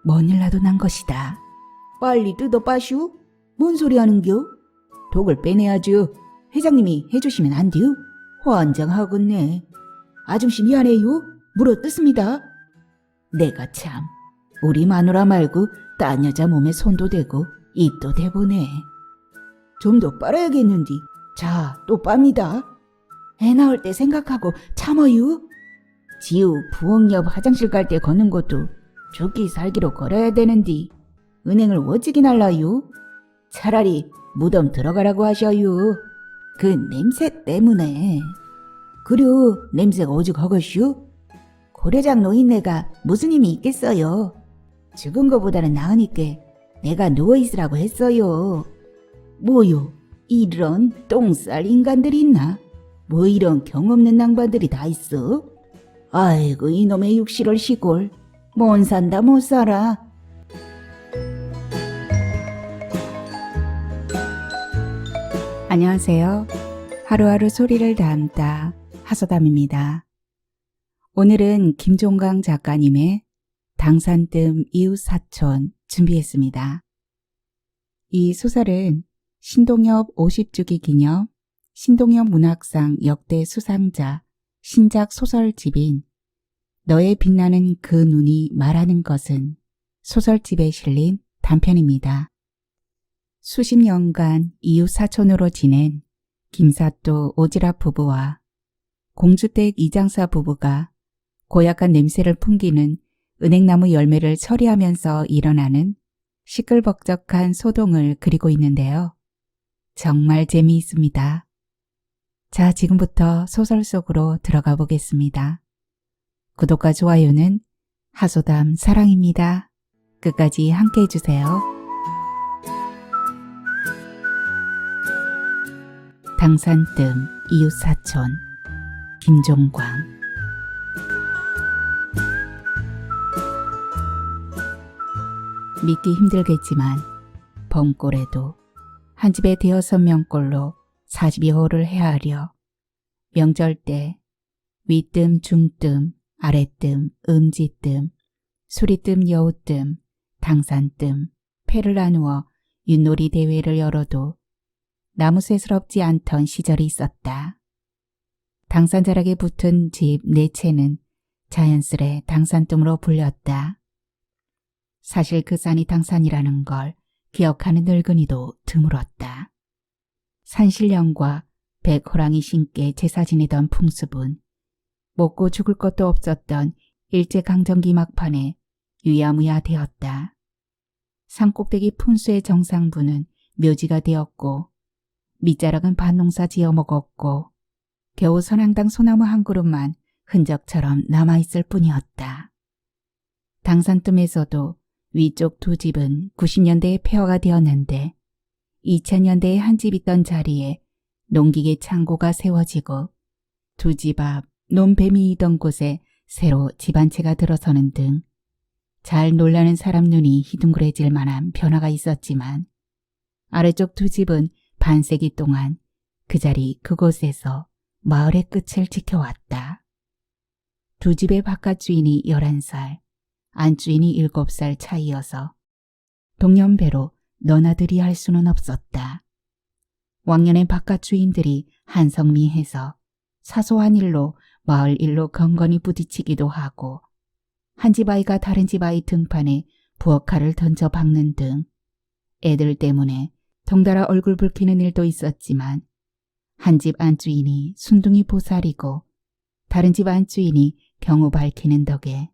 뭔 일 나도 난 것이다. 빨리 뜯어 빠슈. 뭔 소리 하는겨? 독을 빼내야죠. 회장님이 해주시면 안 돼요? 환장하겠네. 아줌씨 미안해요. 물어 뜯습니다. 내가 참 우리 마누라 말고 딴 여자 몸에 손도 대고 입도 대보네. 좀 더 빨아야겠는디. 자, 또 빱니다. 애 낳을 때 생각하고 참어요. 지우 부엌 옆 화장실 갈 때 거는 것도 죽기 살기로 걸어야 되는디. 은행을 어찌기 날라요? 차라리 무덤 들어가라고 하셔요. 그 냄새 때문에. 그려 냄새가 오죽 허것슈? 고려장 노인네가 무슨 힘이 있겠어요. 죽은 거보다는 나으니까 내가 누워있으라고 했어요. 뭐요? 이런 똥쌀 인간들이 있나? 뭐 이런 경없는 낭반들이 다 있어? 아이고 이놈의 육실을 시골. 못 산다 못 살아. 안녕하세요. 하루하루 소리를 담다 하소담입니다. 오늘은 김종강 작가님의 당산뜸 이웃사촌 준비했습니다. 이 소설은 신동엽 50주기 기념 신동엽 문학상 역대 수상자 신작 소설집인 너의 빛나는 그 눈이 말하는 것은 소설집에 실린 단편입니다. 수십 년간 이웃사촌으로 지낸 김사또 오지랖 부부와 공주댁 이장사 부부가 고약한 냄새를 풍기는 은행나무 열매를 처리하면서 일어나는 시끌벅적한 소동을 그리고 있는데요. 정말 재미있습니다. 자, 지금부터 소설 속으로 들어가 보겠습니다. 구독과 좋아요는 하소담 사랑입니다. 끝까지 함께 해주세요. 당산뜸 이웃사촌 김종광. 믿기 힘들겠지만 범꼴에도 한 집에 6명꼴로 42호를 헤아려 명절 때 윗뜸, 중뜸, 아랫뜸, 음지뜸, 수리뜸, 여우뜸, 당산뜸, 패를 나누어 윷놀이 대회를 열어도 나무새스럽지 않던 시절이 있었다. 당산자락에 붙은 집 4채는 자연스레 당산뜸으로 불렸다. 사실 그 산이 당산이라는 걸 기억하는 늙은이도 드물었다. 산신령과 백호랑이 신께 제사 지내던 풍습은 먹고 죽을 것도 없었던 일제강점기 막판에 유야무야 되었다. 산꼭대기 푼수의 정상부는 묘지가 되었고 밑자락은 밭농사 지어 먹었고 겨우 선앙당 소나무 한 그룹만 흔적처럼 남아있을 뿐이었다. 당산뜸에서도 위쪽 두 집은 90년대에 폐허가 되었는데 2000년대에 한 집 있던 자리에 농기계 창고가 세워지고 두 집 앞 논뱀이 있던 곳에 새로 집 한 채가 들어서는 등 잘 놀라는 사람 눈이 희둥그레질 만한 변화가 있었지만 아래쪽 두 집은 반세기 동안 그 자리 그곳에서 마을의 끝을 지켜왔다. 두 집의 바깥 주인이 11살, 안 주인이 7살 차이여서 동년배로 너나들이 할 수는 없었다. 왕년의 바깥 주인들이 한성미해서 사소한 일로 마을 일로 건건히 부딪히기도 하고 한 집 아이가 다른 집 아이 등판에 부엌칼을 던져 박는 등 애들 때문에 덩달아 얼굴 붉히는 일도 있었지만 한 집 안주인이 순둥이 보살이고 다른 집 안주인이 경우 밝히는 덕에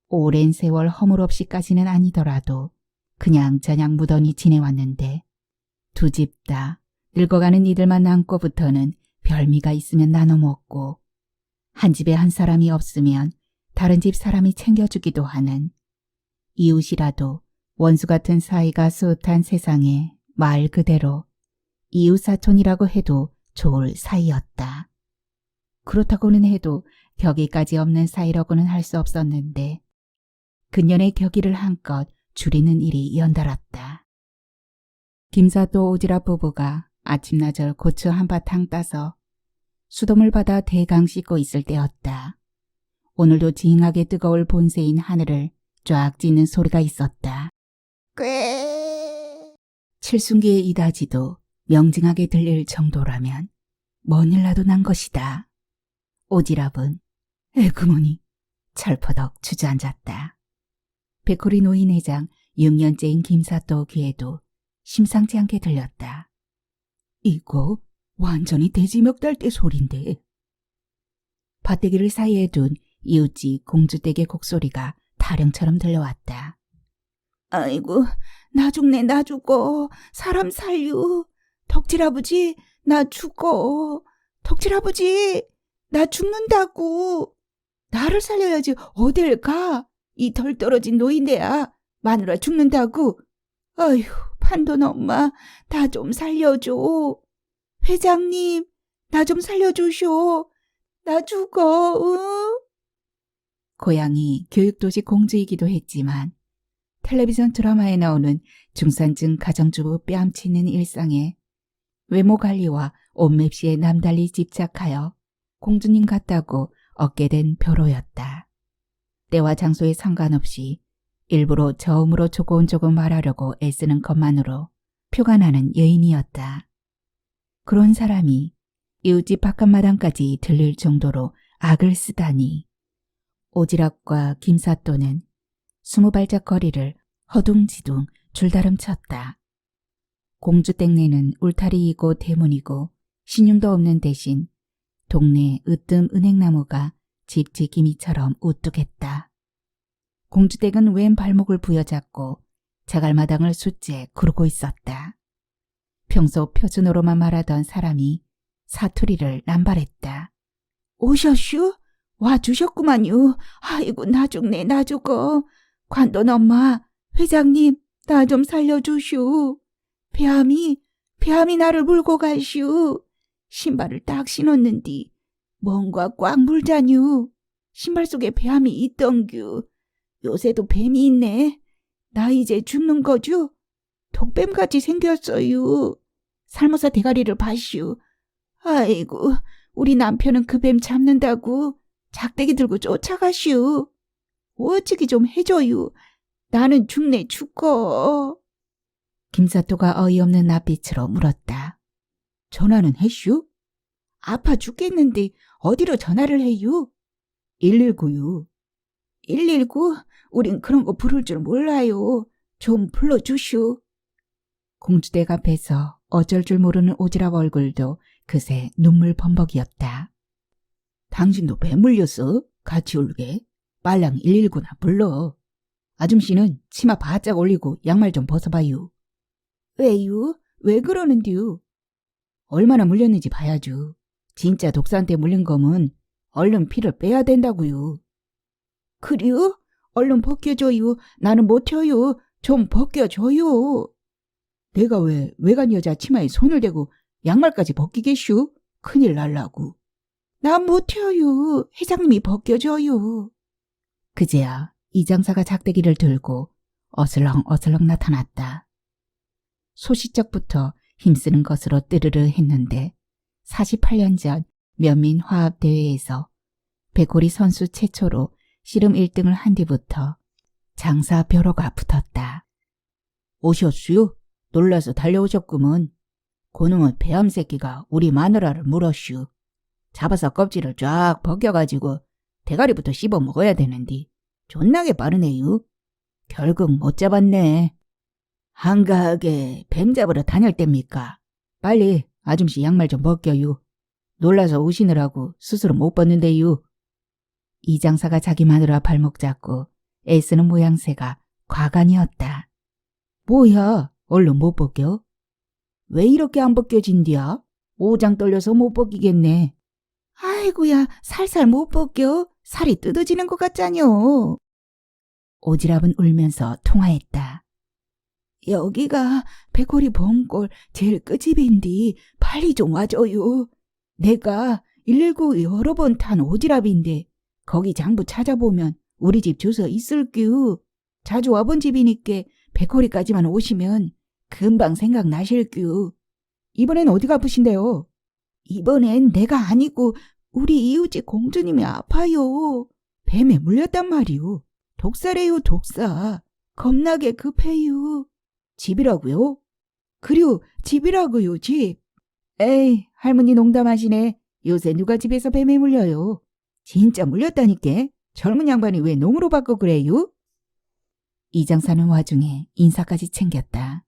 오랜 세월 허물없이까지는 아니더라도 그냥저냥 무던히 지내왔는데 두 집 다 늙어가는 이들만 남고부터는 별미가 있으면 나눠 먹고 한 집에 한 사람이 없으면 다른 집 사람이 챙겨주기도 하는 이웃이라도 원수 같은 사이가 수웃한 세상에 말 그대로 이웃사촌이라고 해도 좋을 사이였다. 그렇다고는 해도 격의까지 없는 사이라고는 할 수 없었는데 근년의 격의를 한껏 줄이는 일이 연달았다. 김사또 오지랖 부부가 아침나절 고추 한바탕 따서 수돗물 받아 대강 씻고 있을 때였다. 오늘도 징하게 뜨거울 본세인 하늘을 쫙 짖는 소리가 있었다. 꽤. 칠순기의 이다지도 명징하게 들릴 정도라면 뭐닐라도 난 것이다. 오지랖은 에그머니 철퍼덕 주저앉았다. 백호리 노인회장 6년째인 김사또 귀에도 심상치 않게 들렸다. 이거 완전히 돼지 멱달대 소린데. 밭대기를 사이에 둔 이웃집 공주댁의 곡소리가 타령처럼 들려왔다. 아이고, 나 죽네, 나 죽어. 사람 살유. 덕질아버지, 나 죽어. 덕질아버지, 나 죽는다고. 나를 살려야지 어딜 가. 이 덜 떨어진 노인네야. 마누라 죽는다고. 아휴, 판돈 엄마, 나 좀 살려줘. 회장님, 나 좀 살려주쇼. 나 죽어, 응? 고향이 교육도시 공주이기도 했지만 텔레비전 드라마에 나오는 중산층 가정주부 뺨치는 일상에 외모 관리와 옷맵시에 남달리 집착하여 공주님 같다고 얻게 된 벼로였다. 때와 장소에 상관없이 일부러 저음으로 조곤조곤 말하려고 애쓰는 것만으로 표가 나는 여인이었다. 그런 사람이 이웃집 바깥마당까지 들릴 정도로 악을 쓰다니. 오지랖과 김사또는 20발짝 거리를 허둥지둥 줄다름쳤다. 공주 땡내는 울타리이고 대문이고 신용도 없는 대신 동네 으뜸 은행나무가 집 지기미처럼 우뚝했다. 공주댁은 왼 발목을 부여잡고 자갈마당을 숫제 구르고 있었다. 평소 표준어로만 말하던 사람이 사투리를 남발했다. 오셨슈? 와주셨구만요. 아이고, 나 죽네, 나 죽어. 관돈 엄마, 회장님, 나 좀 살려주슈. 뱀이 나를 물고 가슈. 신발을 딱 신었는디 뭔가 꽉 물자뉴. 신발 속에 뱀이 있던규. 요새도 뱀이 있네. 나 이제 죽는 거죠? 독뱀같이 생겼어요. 살모사 대가리를 봐슈. 아이고, 우리 남편은 그 뱀 잡는다고 작대기 들고 쫓아가슈. 어찌기 좀 해줘요. 나는 죽네, 죽어. 김사또가 어이없는 낯빛으로 물었다. 전화는 했슈? 아파 죽겠는데 어디로 전화를 해요? 119요. 119? 우린 그런 거 부를 줄 몰라요. 좀 불러주슈. 공주댁 앞에서 어쩔 줄 모르는 오지랖 얼굴도 그새 눈물 범벅이었다. 당신도 배 물렸어? 같이 울게. 빨랑 119나 불러. 아줌씨는 치마 바짝 올리고 양말 좀 벗어봐요. 왜요? 왜 그러는데요? 얼마나 물렸는지 봐야죠. 진짜 독사한테 물린 거면 얼른 피를 빼야 된다고요. 그래요? 얼른 벗겨줘요. 나는 못해요. 좀 벗겨줘요. 내가 왜 외간 여자 치마에 손을 대고 양말까지 벗기겠슈? 큰일 날라고. 난 못해요. 회장님이 벗겨줘요. 그제야 이장사가 작대기를 들고 어슬렁어슬렁 나타났다. 소시적부터 힘쓰는 것으로 뜨르르 했는데 48년 전 면민화합대회에서 백호리 선수 최초로 씨름 1등을 한 뒤부터 장사 벼로가 붙었다. 오셨슈? 놀라서 달려오셨구먼. 고놈의 배암 새끼가 우리 마누라를 물었슈. 잡아서 껍질을 쫙 벗겨가지고 대가리부터 씹어 먹어야 되는디 존나게 빠르네요. 결국 못 잡았네. 한가하게 뱀 잡으러 다닐 때입니까? 빨리 아줌씨 양말 좀 벗겨요. 놀라서 우시느라고 스스로 못 벗는데요. 이 장사가 자기 마누라 발목 잡고 애쓰는 모양새가 과간이었다. 뭐야, 얼른 못 벗겨? 왜 이렇게 안 벗겨진디야? 오장 떨려서 못 벗기겠네. 아이고야, 살살 못 벗겨. 살이 뜯어지는 것 같잖여. 오지랖은 울면서 통화했다. 여기가 백호리 범골 제일 끝집인디 빨리 좀 와줘요. 내가 119 여러 번 탄 오지랖인데 거기 장부 찾아보면 우리 집 주소 있을규. 자주 와본 집이니까 백호리까지만 오시면 금방 생각나실규. 이번엔 어디가 아프신데요? 이번엔 내가 아니고 우리 이웃집 공주님이 아파요. 뱀에 물렸단 말이오. 독사래요, 독사. 겁나게 급해요. 집이라고요? 그려, 집이라고요, 집. 에이, 할머니 농담하시네. 요새 누가 집에서 뱀에 물려요. 진짜 물렸다니까. 젊은 양반이 왜 농으로 바꿔 그래요? 이장사는 와중에 인사까지 챙겼다.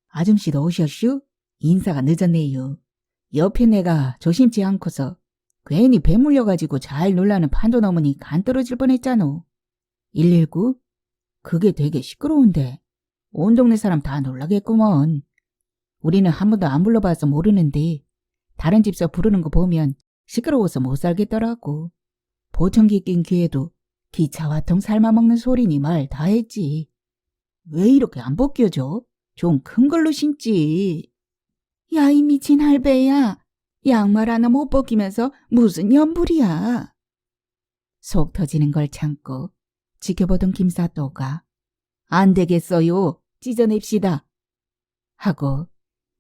아줌씨도 오셨슈? 인사가 늦었네요. 옆에 내가 조심치 않고서 괜히 뱀 물려가지고 잘 놀라는 판도 넘으니 간 떨어질 뻔했잖아. 119? 그게 되게 시끄러운데 온 동네 사람 다 놀라겠구먼. 우리는 한 번도 안 불러봐서 모르는데 다른 집서 부르는 거 보면 시끄러워서 못 살겠더라고. 보청기 낀 귀에도 기차와통 삶아먹는 소리니 말 다 했지. 왜 이렇게 안 벗겨져? 좀 큰 걸로 신지. 야, 이 미친 할배야. 양말 하나 못 벗기면서 무슨 연불이야. 속 터지는 걸 참고 지켜보던 김사또가 안 되겠어요. 찢어냅시다. 하고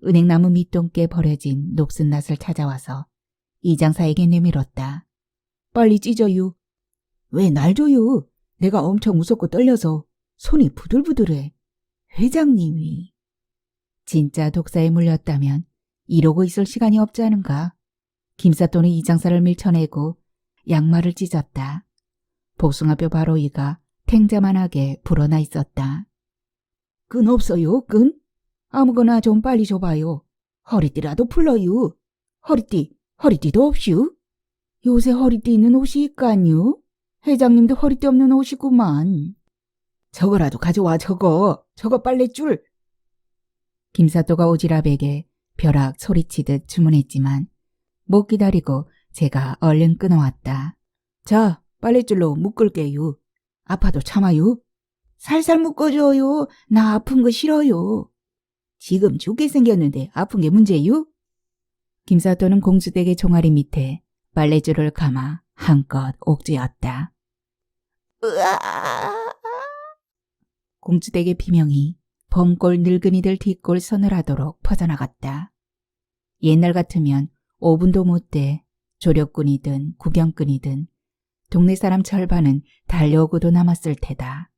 은행나무 밑동께 버려진 녹슨 낫을 찾아와서 이장사에게 내밀었다. 빨리 찢어요. 왜 날 줘요? 내가 엄청 무섭고 떨려서 손이 부들부들해. 회장님이. 진짜 독사에 물렸다면 이러고 있을 시간이 없지 않은가. 김사또는 이장사를 밀쳐내고 양말을 찢었다. 복숭아뼈 바로 위가 탱자만하게 불어나 있었다. 끈 없어요, 끈? 아무거나 좀 빨리 줘봐요. 허리띠라도 풀러요. 허리띠도 없슈? 요새 허리띠 있는 옷이 있간요? 회장님도 허리띠 없는 옷이구만. 저거라도 가져와, 저거 빨랫줄. 김사또가 오지랖에게 벼락 소리치듯 주문했지만 못 기다리고 제가 얼른 끊어왔다. 자, 빨랫줄로 묶을게요. 아파도 참아요. 살살 묶어줘요. 나 아픈 거 싫어요. 지금 죽게 생겼는데 아픈 게 문제요? 김사또는 공주댁의 종아리 밑에 빨랫줄을 감아 한껏 옥죄었다. 으아! 공주댁의 비명이 범골 늙은이들 뒷골 서늘하도록 퍼져나갔다. 옛날 같으면 5분도 못 돼 조력꾼이든 구경꾼이든 동네 사람 절반은 달려오고도 남았을 테다.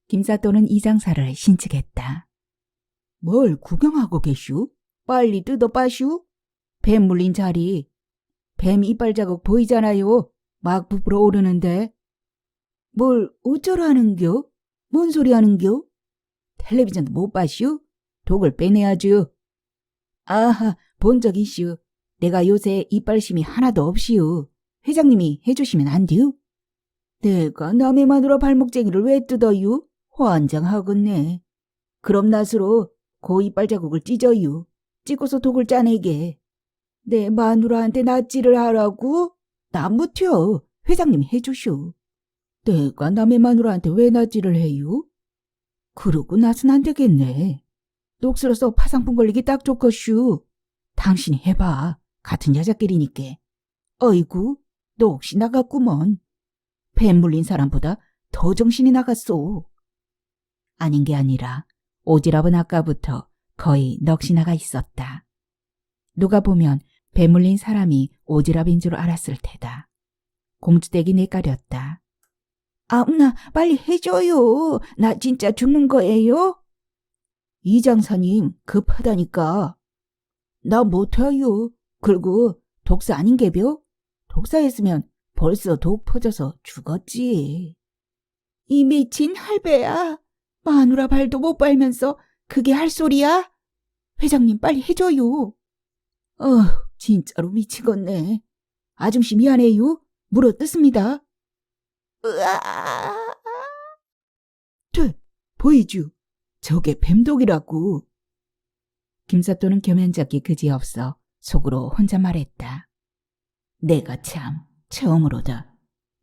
김사또는 이장사를 신측했다. 뭘 구경하고 계슈? 빨리 뜯어 빠슈? 뱀 물린 자리. 뱀 이빨 자국 보이잖아요. 막 부풀어 오르는데. 뭘 어쩌라는겨? 뭔 소리 하는겨? 텔레비전도 못 봐슈? 독을 빼내야죠. 아하, 본 적 있슈. 내가 요새 이빨심이 하나도 없시오. 회장님이 해주시면 안 돼요? 내가 남의 마누라 발목쟁이를 왜 뜯어요? 환장하겠네. 그럼 낫으로 고 이빨 자국을 찢어요. 찢고서 독을 짜내게. 내 마누라한테 낫지를 하라고? 나 못혀. 회장님이 해주쇼. 내가 남의 마누라한테 왜 낫지를 해요? 그러고 낫은 안 되겠네. 녹슬어서 파상풍 걸리기 딱 좋겠슈. 당신이 해봐. 같은 여자끼리니까. 어이구, 너 혹시 나갔구먼. 뱀 물린 사람보다 더 정신이 나갔소. 아닌 게 아니라 오지랖은 아까부터 거의 넋이 나가 있었다. 누가 보면 배 물린 사람이 오지랖인 줄 알았을 테다. 공주댁이 내까렸다. 아무나 빨리 해줘요. 나 진짜 죽는 거예요? 이장사님 급하다니까. 나 못해요. 그리고 독사 아닌 게벼? 독사했으면 벌써 독 퍼져서 죽었지. 이 미친 할배야. 마누라 발도 못 빨면서 그게 할 소리야? 회장님 빨리 해줘요. 진짜로 미치겠네. 아줌씨 미안해요. 물어뜯습니다. 으아. 보이죠? 저게 뱀독이라고. 김사또는 겸연쩍기 그지없어 속으로 혼자 말했다. 내가 참 처음으로다.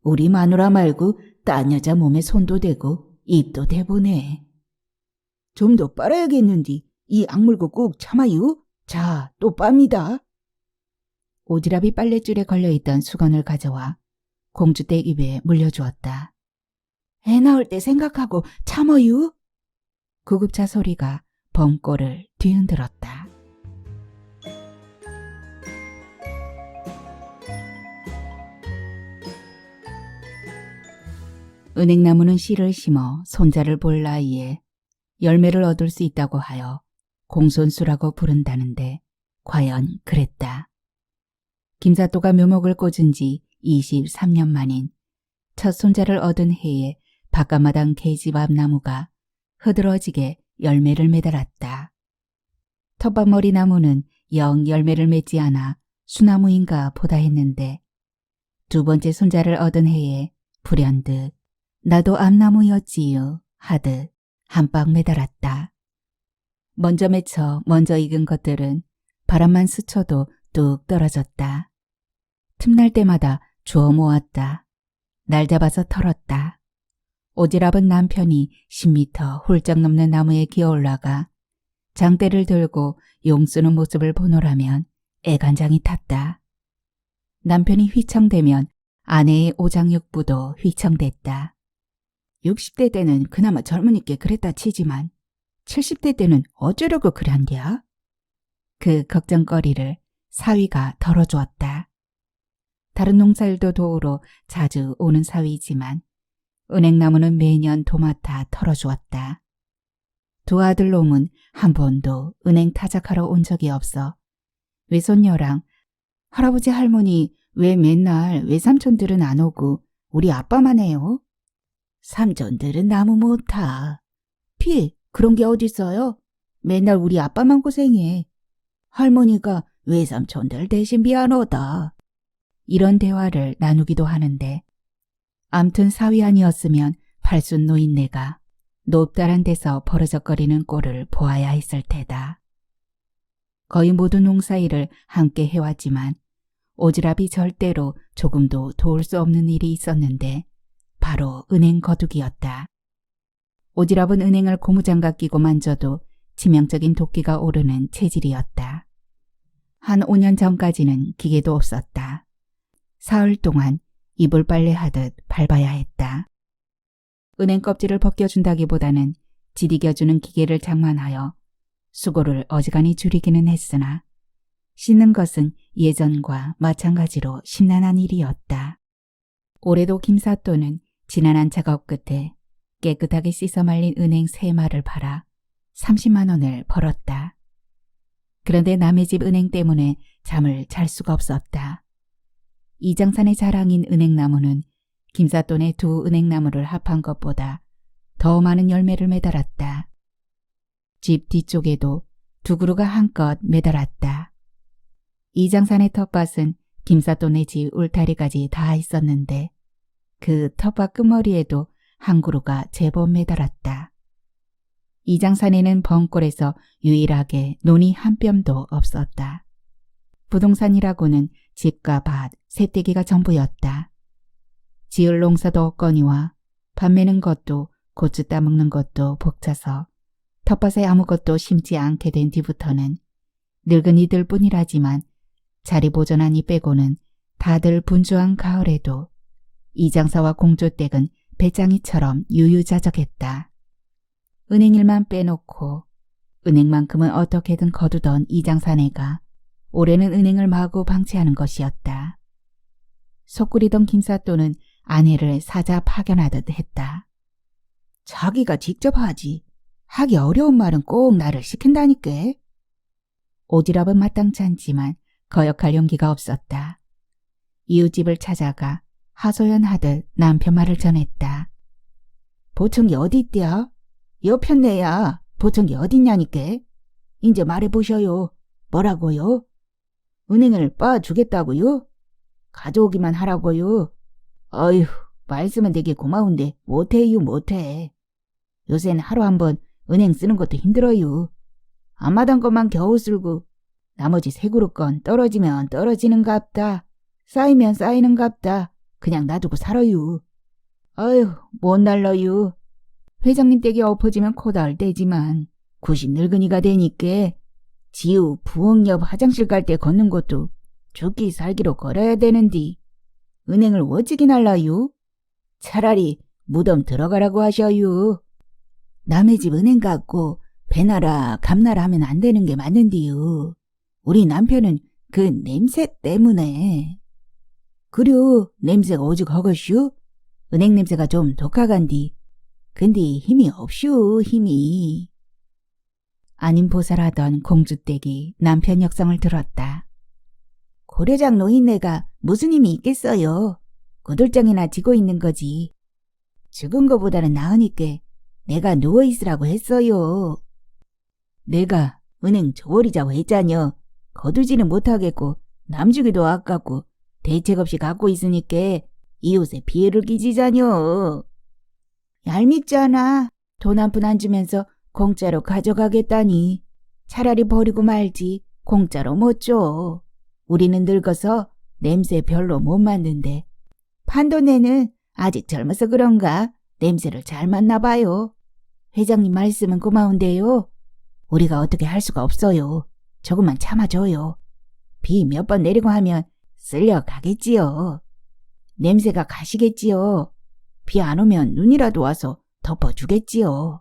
우리 마누라 말고 딴 여자 몸에 손도 대고 입도 대보네. 좀 더 빨아야겠는디. 이 악물고 꾹 참아요. 자, 또 빱니다. 오지랖이 빨랫줄에 걸려있던 수건을 가져와 공주댁 입에 물려주었다. 애 낳을 때 생각하고 참어요. 구급차 소리가 범골을 뒤흔들었다. 은행나무는 씨를 심어 손자를 볼 나이에 열매를 얻을 수 있다고 하여 공손수라고 부른다는데 과연 그랬다. 김사또가 묘목을 꽂은 지 23년 만인 첫 손자를 얻은 해에 바깥마당 계집 앞 나무가 흐드러지게 열매를 매달았다. 텃밭머리 나무는 영 열매를 맺지 않아 수나무인가 보다 했는데 두 번째 손자를 얻은 해에 불현듯 나도 앞나무였지요 하듯 한방 매달았다. 먼저 맺혀 먼저 익은 것들은 바람만 스쳐도 뚝 떨어졌다. 틈날 때마다 주워 모았다. 날 잡아서 털었다. 오지랖은 남편이 10m 훌쩍 넘는 나무에 기어 올라가 장대를 들고 용 쓰는 모습을 보노라면 애간장이 탔다. 남편이 휘청대면 아내의 오장육부도 휘청댔다. 60대 때는 그나마 젊으니께 그랬다 치지만 70대 때는 어쩌려고 그란디야? 그 걱정거리를 사위가 덜어주었다. 다른 농사일도 도우러 자주 오는 사위이지만 은행나무는 매년 도맡아 털어주었다. 두 아들 놈은 한 번도 은행 타작하러 온 적이 없어 외손녀랑 할아버지 할머니 왜 맨날 외삼촌들은 안 오고 우리 아빠만 해요? 삼촌들은 나무 못 타. 피 그런 게 어딨어요? 맨날 우리 아빠만 고생해. 할머니가 외삼촌들 대신 미안하다. 이런 대화를 나누기도 하는데 암튼 사위 아니었으면 팔순 노인네가 높다란 데서 버러적거리는 꼴을 보아야 했을 테다. 거의 모든 농사일을 함께 해왔지만 오지랖이 절대로 조금도 도울 수 없는 일이 있었는데 바로 은행 거두기였다. 오지랖은 은행을 고무장갑 끼고 만져도 치명적인 도끼가 오르는 체질이었다. 한 5년 전까지는 기계도 없었다. 사흘 동안 이불 빨래하듯 밟아야 했다. 은행 껍질을 벗겨준다기보다는 지디겨주는 기계를 장만하여 수고를 어지간히 줄이기는 했으나 씻는 것은 예전과 마찬가지로 심란한 일이었다. 올해도 김사또는 지난한 작업 끝에 깨끗하게 씻어 말린 은행 3마를 팔아 30만 원을 벌었다. 그런데 남의 집 은행 때문에 잠을 잘 수가 없었다. 이장산의 자랑인 은행나무는 김사돈의 두 은행나무를 합한 것보다 더 많은 열매를 매달았다. 집 뒤쪽에도 두 그루가 한껏 매달았다. 이장산의 텃밭은 김사돈의 집 울타리까지 다 있었는데 그 텃밭 끝머리에도 한 그루가 제법 매달았다. 이장산에는 벙골에서 유일하게 논이 한 뼘도 없었다. 부동산이라고는 집과 밭, 새떼기가 전부였다. 지을 농사도 없거니와 밥 매는 것도 고추 따먹는 것도 벅차서 텃밭에 아무것도 심지 않게 된 뒤부터는 늙은이들 뿐이라지만 자리 보존하니 빼고는 다들 분주한 가을에도 이장사와 공조댁은 배짱이처럼 유유자적했다. 은행일만 빼놓고 은행만큼은 어떻게든 거두던 이장사네가 올해는 은행을 마구 방치하는 것이었다. 속구리던 김사또는 아내를 사자 파견하듯 했다. 자기가 직접 하지. 하기 어려운 말은 꼭 나를 시킨다니까. 오지랖은 마땅치 않지만 거역할 용기가 없었다. 이웃집을 찾아가 하소연하듯 남편 말을 전했다. 보청기 어디 있대야? 여편네야. 보청기 어딨냐니까. 이제 말해보셔요. 뭐라고요? 은행을 빠주겠다고요? 가져오기만 하라고요? 어휴, 말씀은 되게 고마운데 못해요 못해. 요새는 하루 한 번 은행 쓰는 것도 힘들어요. 앞마당 것만 겨우 쓸고 나머지 세 그릇 건 떨어지면 떨어지는갑다. 쌓이면 쌓이는갑다. 그냥 놔두고 살아요. 어휴, 못 날러요. 회장님 댁에 엎어지면 코다할 때지만 90 늙은이가 되니까 지우 부엌 옆 화장실 갈 때 걷는 것도 죽기 살기로 걸어야 되는디 은행을 어찌기 날라요? 차라리 무덤 들어가라고 하셔요. 남의 집 은행 갖고 배나라 감나라 하면 안 되는 게 맞는디요. 우리 남편은 그 냄새 때문에. 그려 냄새가 오죽 허것슈? 은행 냄새가 좀 독하간디. 근데 힘이 없슈, 힘이. 아님 보살하던 공주댁이 남편 역성을 들었다. 고려장 노인네가 무슨 힘이 있겠어요. 고돌장이나 지고 있는 거지. 죽은 거보다는 나으니까 내가 누워있으라고 했어요. 내가 은행 조월이자고 했자녀. 거두지는 못하겠고 남주기도 아깝고 대책 없이 갖고 있으니까 이웃에 피해를 끼치자녀. 얄밉잖아. 돈 한 푼 안 주면서 공짜로 가져가겠다니. 차라리 버리고 말지. 공짜로 못 줘. 우리는 늙어서 냄새 별로 못 맡는데 판도네는 아직 젊어서 그런가 냄새를 잘 맡나 봐요. 회장님 말씀은 고마운데요. 우리가 어떻게 할 수가 없어요. 조금만 참아줘요. 비 몇 번 내리고 하면 쓸려 가겠지요. 냄새가 가시겠지요. 비 안 오면 눈이라도 와서 덮어주겠지요.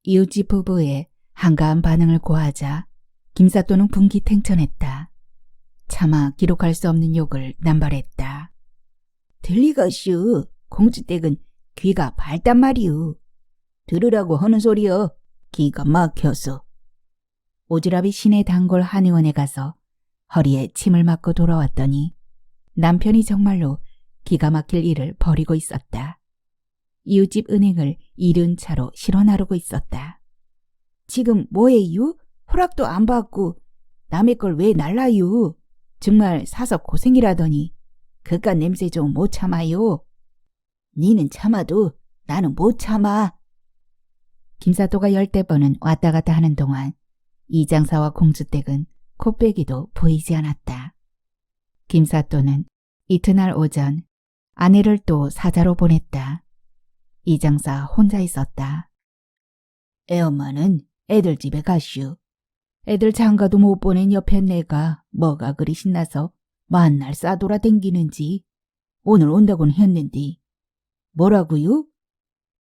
이웃집 부부의 한가한 반응을 고하자 김사또는 분기탱천했다. 차마 기록할 수 없는 욕을 남발했다. 들리거슈. 공주댁은 귀가 밝단 말이유. 들으라고 하는 소리여. 기가 막혀서. 오지랖이 시내 단골 한의원에 가서 허리에 침을 맞고 돌아왔더니 남편이 정말로 기가 막힐 일을 벌이고 있었다. 이웃집 은행을 이른 차로 실어 나르고 있었다. 지금 뭐해유? 허락도 안 받고 남의 걸 왜 날라유? 정말 사서 고생이라더니 그깟 냄새 좀 못 참아요. 니는 참아도 나는 못 참아. 김사또가 열대 번은 왔다 갔다 하는 동안 이장사와 공주댁은 코빼기도 보이지 않았다. 김사또는 이튿날 오전 아내를 또 사자로 보냈다. 이장사 혼자 있었다. 애엄마는 애들 집에 가슈. 애들 장가도 못 보낸 옆에 내가 뭐가 그리 신나서 만날 싸돌아 댕기는지. 오늘 온다고는 했는데. 뭐라고요?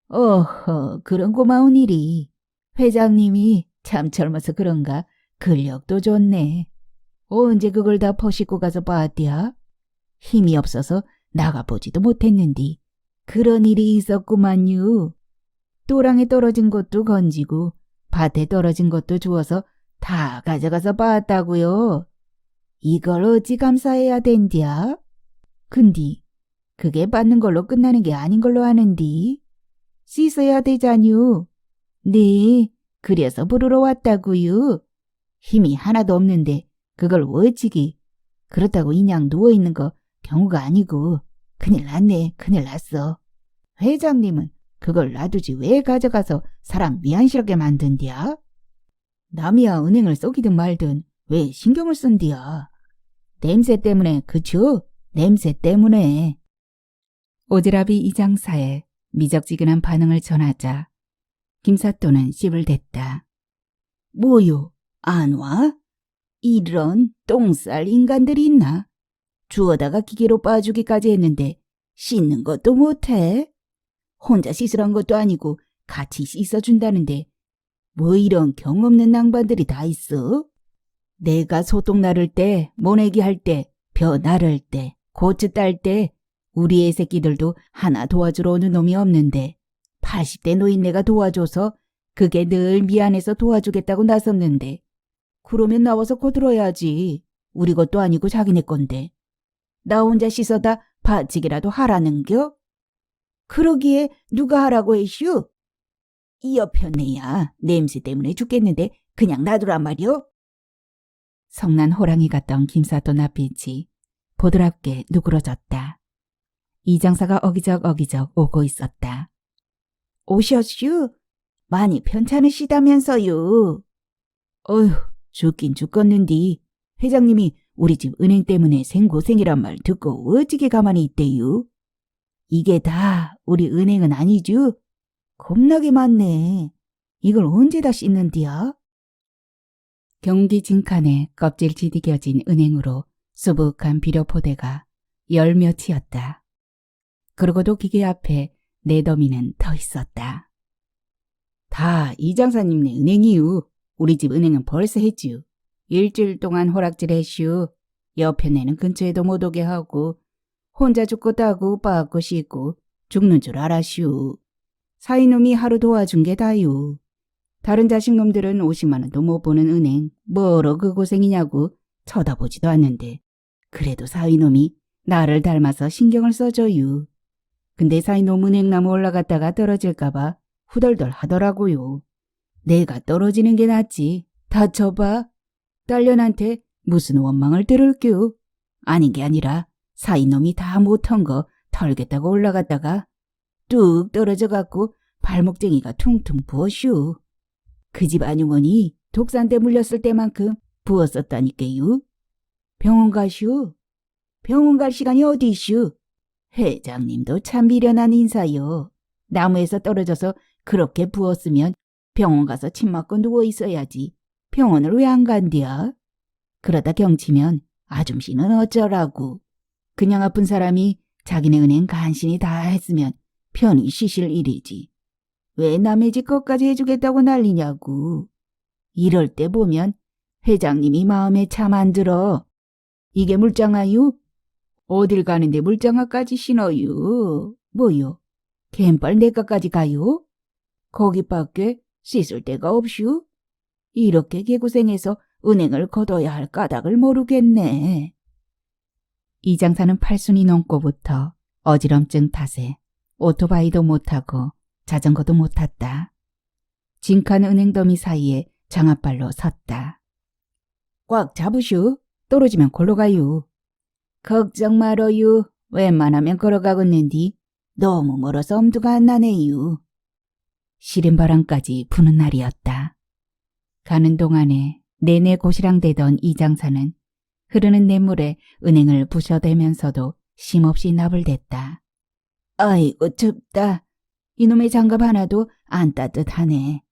어허, 그런 고마운 일이. 회장님이 참 젊어서 그런가 근력도 좋네. 언제 그걸 다 퍼싣고 가서 봤디야? 힘이 없어서 나가보지도 못했는디. 그런 일이 있었구만요. 또랑에 떨어진 것도 건지고 밭에 떨어진 것도 주워서 다 가져가서 봤다고요. 이걸 어찌 감사해야 된디야? 근디 그게 받는 걸로 끝나는 게 아닌 걸로 아는디. 씻어야 되자뉴. 네, 그래서 부르러 왔다구요. 힘이 하나도 없는데 그걸 어찌기. 그렇다고 인양 누워있는 거 경우가 아니고. 큰일 났네, 큰일 났어. 회장님은 그걸 놔두지 왜 가져가서 사람 미안스럽게 만든디야? 남이야 은행을 쏘기든 말든 왜 신경을 쓴디야? 냄새 때문에, 그쵸? 냄새 때문에. 오지랖이 이장사의 미적지근한 반응을 전하자 김사또는 씹을 댔다. 뭐요? 안 와? 이런 똥쌀 인간들이 있나? 주워다가 기계로 빠주기까지 했는데 씻는 것도 못해? 혼자 씻으란 것도 아니고 같이 씻어준다는데 뭐 이런 경 없는 낭반들이 다 있어? 내가 소똥 나를 때, 모내기 할 때, 벼 나를 때, 고추 딸 때 우리 애 새끼들도 하나 도와주러 오는 놈이 없는데 80대 노인네가 도와줘서 그게 늘 미안해서 도와주겠다고 나섰는데 그러면 나와서 거들어야지. 우리 것도 아니고 자기네 건데. 나 혼자 씻어다 바치기라도 하라는겨? 그러기에 누가 하라고 했슈? 이 여편네야 냄새 때문에 죽겠는데 그냥 놔두란 말이오? 성난 호랑이 같던 김사또 낯빛이 보드랍게 누그러졌다. 이장사가 어기적 오고 있었다. 오셨슈? 많이 편찮으시다면서요. 어휴, 죽긴 죽겠는디. 회장님이 우리 집 은행 때문에 생고생이란 말 듣고 어찌게 가만히 있대유? 이게 다 우리 은행은 아니죠? 겁나게 많네. 이걸 언제 다 씻는디야? 경기 진칸에 껍질 지디겨진 은행으로 수북한 비료포대가 열 몇이었다. 그러고도 기계 앞에 내더미는 더 있었다. 다 이장사님네 은행이유. 우리 집 은행은 벌써 했지요. 일주일 동안 호락질 했슈. 옆에 내는 근처에도 못 오게 하고 혼자 죽고 따고 빠고 씻고 죽는 줄 알았슈. 사이놈이 하루 도와준 게 다유. 다른 자식놈들은 50만 원도 못 보는 은행 뭐러 그 고생이냐고 쳐다보지도 않는데 그래도 사위놈이 나를 닮아서 신경을 써줘유. 근데 사이놈 은행나무 올라갔다가 떨어질까봐 후덜덜 하더라고요. 내가 떨어지는 게 낫지. 다쳐봐. 딸년한테 무슨 원망을 들을겨. 아닌 게 아니라 사이놈이 다 못한 거 털겠다고 올라갔다가 뚝 떨어져갖고 발목쟁이가 퉁퉁 부었슈. 그 집 아주머니 독산때 물렸을 때만큼 부었었다니까요. 병원 가슈. 병원 갈 시간이 어디 있슈. 회장님도 참 미련한 인사요. 나무에서 떨어져서 그렇게 부었으면 병원 가서 침 맞고 누워 있어야지. 병원을 왜 안 간디야? 그러다 경치면 아줌씨는 어쩌라고. 그냥 아픈 사람이 자기네 은행 간신히 다 했으면 편히 쉬실 일이지. 왜 남의 집 것까지 해주겠다고 난리냐고. 이럴 때 보면 회장님이 마음에 참 안 들어. 이게 물장아유? 어딜 가는데 물장아까지 신어유. 뭐요? 갯벌 내가까지 가요? 거기밖에 씻을 데가 없슈? 이렇게 개고생해서 은행을 거둬야 할 까닭을 모르겠네. 이 장사는 8순이 넘고부터 어지럼증 탓에 오토바이도 못 타고 자전거도 못 탔다. 징칸 은행 더미 사이에 장아발로 섰다. 꽉 잡으슈. 떨어지면 골로 가유. 걱정 말어유. 웬만하면 걸어가겠는디. 너무 멀어서 엄두가 안 나네유. 시린 바람까지 부는 날이었다. 가는 동안에 내내 고시랑대던 이 장사는 흐르는 냇물에 은행을 부셔대면서도 쉼없이 나불댔다. 아이고 춥다. 이놈의 장갑 하나도 안 따뜻하네.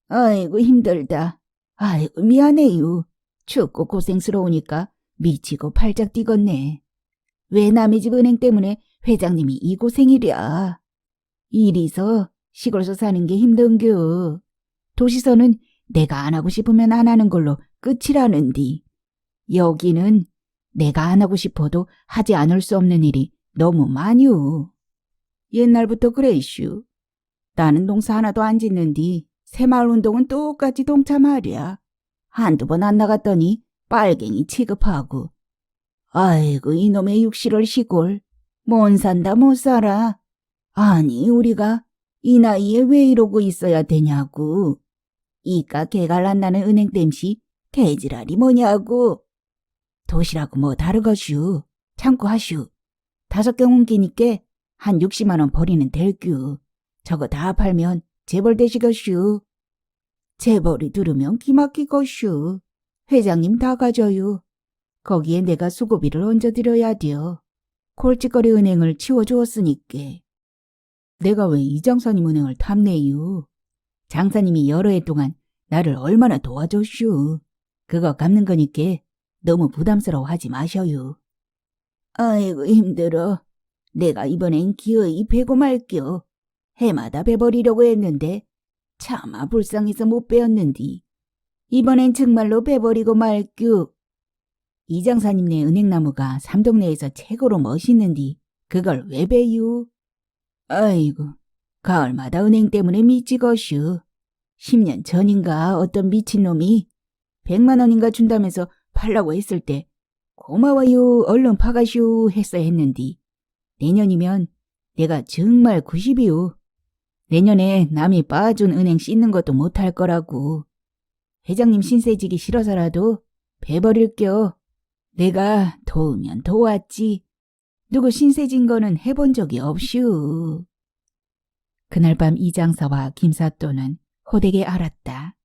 아이고 힘들다. 아이고 미안해요. 춥고 고생스러우니까 미치고 팔짝 뛰겠네. 왜 남의 집 은행 때문에 회장님이 이 고생이랴. 이리서 시골서 사는 게 힘든겨. 도시서는 내가 안 하고 싶으면 안 하는 걸로 끝이라는디. 여기는 내가 안 하고 싶어도 하지 않을 수 없는 일이 너무 많유. 옛날부터 그래 이슈. 나는 농사 하나도 안 짓는디 새마을 운동은 똑같이 동참하랴. 한두 번 안 나갔더니 빨갱이 취급하고. 아이고 이놈의 6.7월 시골. 못 산다 못 살아. 아니 우리가 이 나이에 왜 이러고 있어야 되냐고. 이까 개갈 안 나는 은행 땜시 개지랄이 뭐냐고. 도시라고 뭐 다르거슈. 참고 하슈. 5경 옮기니까 한 60만 원 벌이는 될규. 저거 다 팔면 재벌 되시겠슈. 재벌이 들으면 기막히겠슈. 회장님 다 가져요. 거기에 내가 수고비를 얹어드려야 돼요. 골칫거리 은행을 치워주었으니까. 내가 왜 이 장사님 은행을 탐내유. 장사님이 여러 해 동안 나를 얼마나 도와줬슈. 그거 갚는 거니까 너무 부담스러워하지 마셔요. 아이고 힘들어. 내가 이번엔 기어이 베고 말겨. 해마다 베버리려고 했는데 차마 불쌍해서 못 베었는디. 이번엔 정말로 베버리고 말겨. 이 장사님네 은행나무가 삼동네에서 최고로 멋있는디 그걸 왜 베유? 아이고 가을마다 은행 때문에 미치거슈. 10년 전인가 어떤 미친놈이 100만 원인가 준다면서 팔라고 했을 때 고마워요 얼른 파가슈 했어야 했는디 내년이면 내가 정말 90이요. 내년에 남이 빠준 은행 씻는 것도 못할 거라고. 회장님 신세지기 싫어서라도 베버릴겨. 내가 도우면 도왔지. 누구 신세진 거는 해본 적이 없슈. 그날 밤 이장사와 김사또는 호되게 알았다.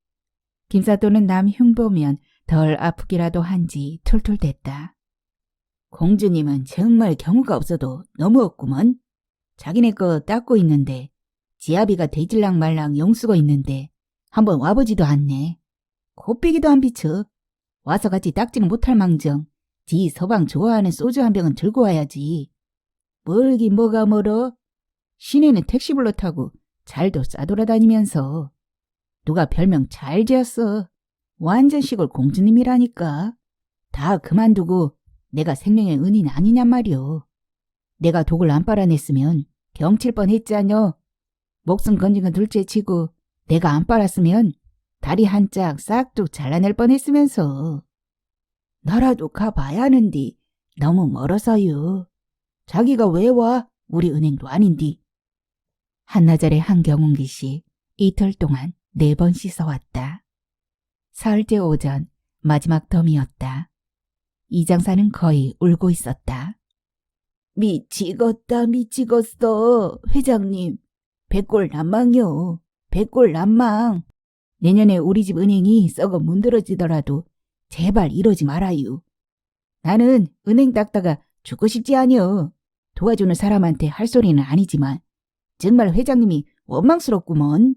김사또는 남 흉보면 덜 아프기라도 한지 툴툴댔다. 공주님은 정말 경우가 없어도 너무 없구먼. 자기네 거 닦고 있는데 지아비가 되질랑 말랑 용쓰고 있는데 한번 와보지도 않네. 곱비기도 안 비쳐. 와서 같이 닦지는 못할 망정 지 서방 좋아하는 소주 한 병은 들고 와야지. 멀긴 뭐가 멀어. 시내는 택시 불러 타고 잘도 싸돌아다니면서. 누가 별명 잘 지었어. 완전 시골 공주님이라니까. 다 그만두고 내가 생명의 은인 아니냔 말이오. 내가 독을 안 빨아냈으면 경칠 뻔했잖여. 목숨 건진 건 둘째치고 내가 안 빨았으면 다리 한 짝 싹둑 잘라낼 뻔했으면서. 나라도 가봐야 하는디 너무 멀어서요. 자기가 왜 와? 우리 은행도 아닌디. 한나절의 한경운기 씨 이틀 동안 4번 씻어왔다. 사흘째 오전 마지막 덤이었다. 이장사는 거의 울고 있었다. 미치겠다 미치겠어. 회장님, 백골 난망요. 백골 난망. 내년에 우리 집 은행이 썩어 문드러지더라도 제발 이러지 말아요. 나는 은행 닦다가 죽고 싶지 아니여. 도와주는 사람한테 할 소리는 아니지만 정말 회장님이 원망스럽구먼.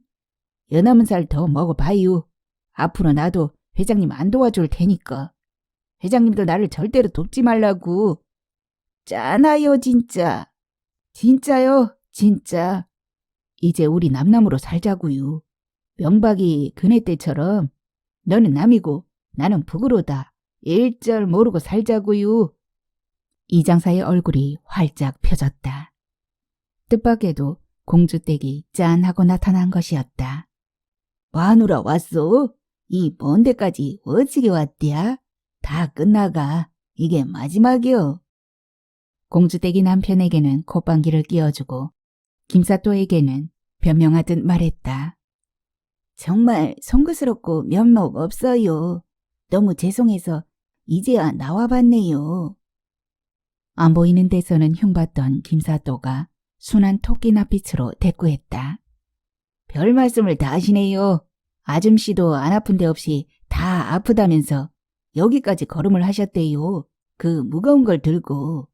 연남은 살 더 먹어봐요. 앞으로 나도 회장님 안 도와줄 테니까. 회장님도 나를 절대로 돕지 말라고. 짠하요 진짜. 진짜요 진짜. 이제 우리 남남으로 살자고요. 명박이 그네 때처럼 너는 남이고 나는 북으로다. 일절 모르고 살자고요. 이장사의 얼굴이 활짝 펴졌다. 뜻밖에도 공주댁이 짠하고 나타난 것이었다. 마누라 왔어? 이 먼 데까지 어찌게 왔디야? 다 끝나가. 이게 마지막이여. 공주댁이 남편에게는 콧방귀를 끼워주고 김사또에게는 변명하듯 말했다. 정말 송구스럽고 면목 없어요. 너무 죄송해서 이제야 나와봤네요. 안 보이는 데서는 흉봤던 김사또가 순한 토끼 낯빛으로 대꾸했다. 별 말씀을 다 하시네요. 아줌씨도 안 아픈 데 없이 다 아프다면서 여기까지 걸음을 하셨대요. 그 무거운 걸 들고.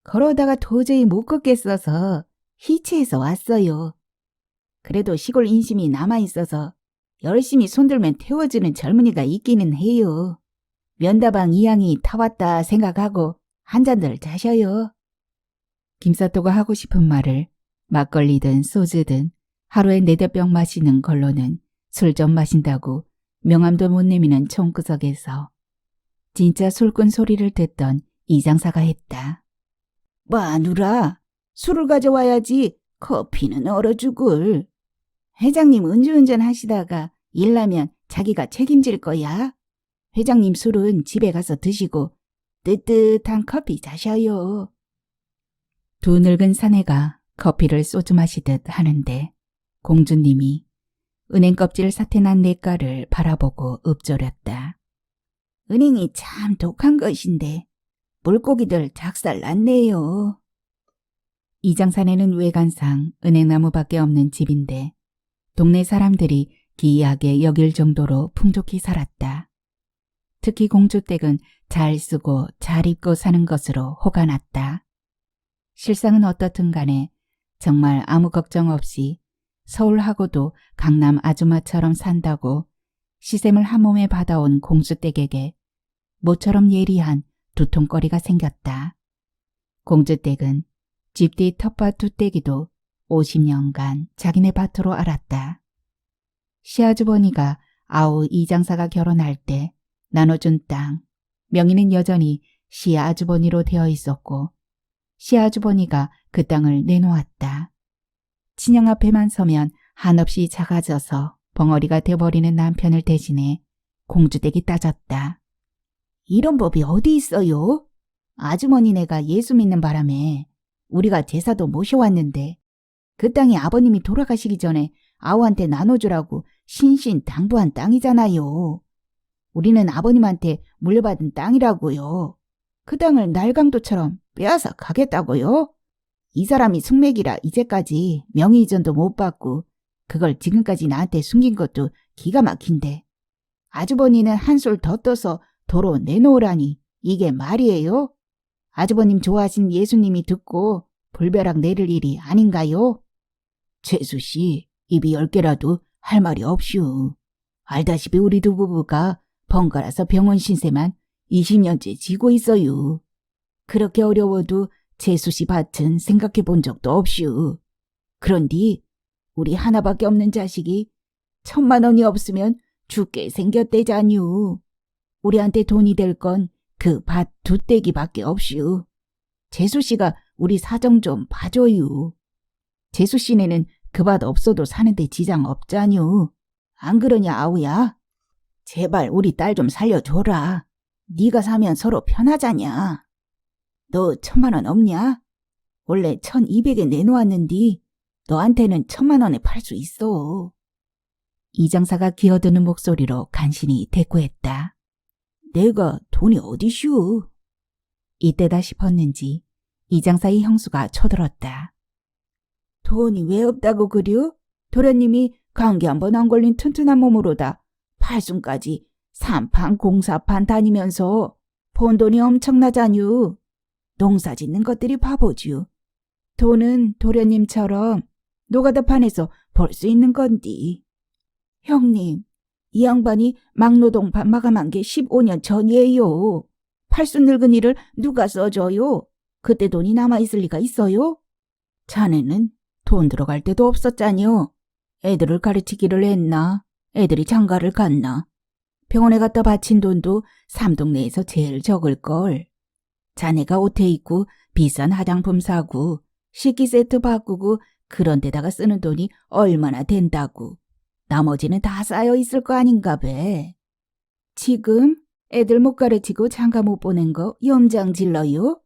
걸어다가 도저히 못 걷겠어서 희체해서 왔어요. 그래도 시골 인심이 남아있어서 열심히 손들면 태워주는 젊은이가 있기는 해요. 면다방 이양이 타왔다 생각하고 한 잔들 자셔요. 김사또가 하고 싶은 말을 막걸리든 소주든 하루에 4-5병 마시는 걸로는 술 좀 마신다고 명함도 못 내미는 총구석에서 진짜 술꾼 소리를 듣던 이장사가 했다. 마누라, 술을 가져와야지. 커피는 얼어 죽을. 회장님 은주운전 하시다가 일 나면 자기가 책임질 거야. 회장님 술은 집에 가서 드시고 뜨뜻한 커피 자셔요. 두 늙은 사내가 커피를 소주 마시듯 하는데 공주님이 은행 껍질 사태난 냇가를 바라보고 읊조렸다. 은행이 참 독한 것인데 물고기들 작살 났네요. 이장사내는 외관상 은행나무밖에 없는 집인데 동네 사람들이 기이하게 여길 정도로 풍족히 살았다. 특히 공주댁은 잘 쓰고 잘 입고 사는 것으로 호가 났다. 실상은 어떻든 간에 정말 아무 걱정 없이 서울하고도 강남 아줌마처럼 산다고 시샘을 한 몸에 받아온 공주댁에게 모처럼 예리한 두통거리가 생겼다. 공주댁은 집 뒤 텃밭 두떼기도 50년간 자기네 밭으로 알았다. 시아주버니가 아우 이장사가 결혼할 때 나눠준 땅, 명의는 여전히 시아주버니로 되어 있었고 시아주버니가 그 땅을 내놓았다. 친형 앞에만 서면 한없이 작아져서 벙어리가 돼버리는 남편을 대신해 공주댁이 따졌다. 이런 법이 어디 있어요? 아주머니네가 예수 믿는 바람에 우리가 제사도 모셔왔는데 그 땅이 아버님이 돌아가시기 전에 아우한테 나눠주라고 신신당부한 땅이잖아요. 우리는 아버님한테 물려받은 땅이라고요. 그 땅을 날강도처럼 빼앗아 가겠다고요? 이 사람이 숙맥이라 이제까지 명의 이전도 못 받고 그걸 지금까지 나한테 숨긴 것도 기가 막힌데 아주버니는 한술 더 떠서 도로 내놓으라니 이게 말이에요? 아주버님 좋아하신 예수님이 듣고 불벼락 내릴 일이 아닌가요? 최수씨, 입이 10개라도 할 말이 없슈. 알다시피 우리 두 부부가 번갈아서 병원 신세만 20년째 지고 있어요. 그렇게 어려워도 재수씨 밭은 생각해 본 적도 없슈. 그런디 우리 하나밖에 없는 자식이 1,000만 원이 없으면 죽게 생겼대잖유. 우리한테 돈이 될 건 그 밭 두 떼기밖에 없슈. 재수씨가 우리 사정 좀 봐줘요. 재수 씨네는 그 밭 없어도 사는데 지장 없자뇨. 안 그러냐 아우야? 제발 우리 딸 좀 살려줘라. 네가 사면 서로 편하자냐. 너 1,000만 원 없냐? 원래 1,200에 내놓았는디 너한테는 1,000만 원에 팔 수 있어. 이 장사가 기어드는 목소리로 간신히 대꾸했다. 내가 돈이 어디슈? 이때다 싶었는지 이 장사의 형수가 쳐들었다. 돈이 왜 없다고 그려? 도련님이 감기 한 번 안 걸린 튼튼한 몸으로다 팔순까지 삼판 공사판 다니면서 번 돈이 엄청나자뉴. 농사 짓는 것들이 바보쥬. 돈은 도련님처럼 노가다판에서 벌 수 있는 건디. 형님, 이 양반이 막노동판 마감한 게 15년 전이에요. 팔순 늙은이를 누가 써줘요? 그때 돈이 남아있을 리가 있어요? 자네는 돈 들어갈 데도 없었잖요. 애들을 가르치기를 했나? 애들이 장가를 갔나? 병원에 갔다 바친 돈도 삼동네에서 제일 적을걸. 자네가 옷에 입고 비싼 화장품 사고 식기 세트 바꾸고 그런 데다가 쓰는 돈이 얼마나 된다고. 나머지는 다 쌓여 있을 거 아닌가 배. 지금 애들 못 가르치고 장가 못 보낸 거 염장 질러요?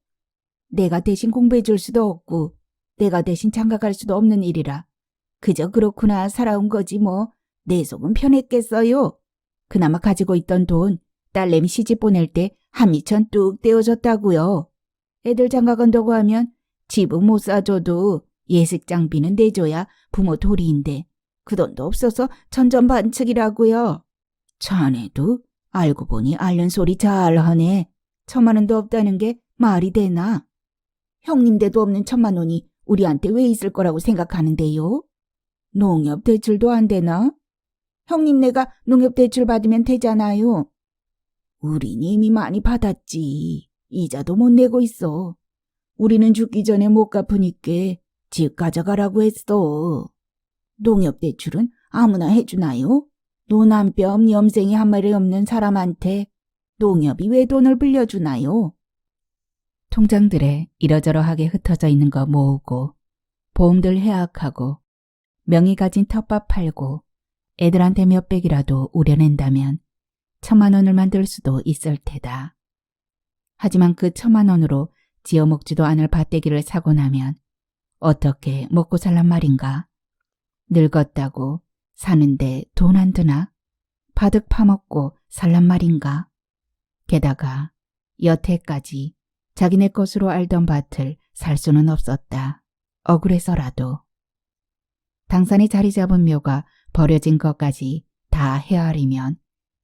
내가 대신 공부해 줄 수도 없고 내가 대신 장가 갈 수도 없는 일이라 그저 그렇구나 살아온 거지 뭐. 내 속은 편했겠어요. 그나마 가지고 있던 돈 딸내미 시집 보낼 때 한미천 뚝 떼어줬다고요. 애들 장가 간다고 하면 집은 못 사줘도 예식 장비는 내줘야 부모 도리인데 그 돈도 없어서 천전반측이라고요. 자네도 알고 보니 앓는 소리 잘하네. 1,000만 원도 없다는 게 말이 되나? 형님대도 없는 1,000만 원이 우리한테 왜 있을 거라고 생각하는데요? 농협 대출도 안 되나? 형님네가 농협 대출 받으면 되잖아요. 우린 이미 많이 받았지. 이자도 못 내고 있어. 우리는 죽기 전에 못 갚으니까 집 가져가라고 했어. 농협 대출은 아무나 해주나요? 노남병 염생이 한 마리 없는 사람한테 농협이 왜 돈을 빌려주나요? 통장들에 이러저러하게 흩어져 있는 거 모으고 보험들 해약하고 명의 가진 텃밭 팔고 애들한테 몇백이라도 우려낸다면 1,000만 원을 만들 수도 있을 테다. 하지만 그 1,000만 원으로 지어먹지도 않을 밭대기를 사고 나면 어떻게 먹고 살란 말인가? 늙었다고 사는데 돈 안 드나? 바득 파먹고 살란 말인가? 게다가 여태까지 자기네 것으로 알던 밭을 살 수는 없었다. 억울해서라도. 당산에 자리 잡은 묘가 버려진 것까지 다 헤아리면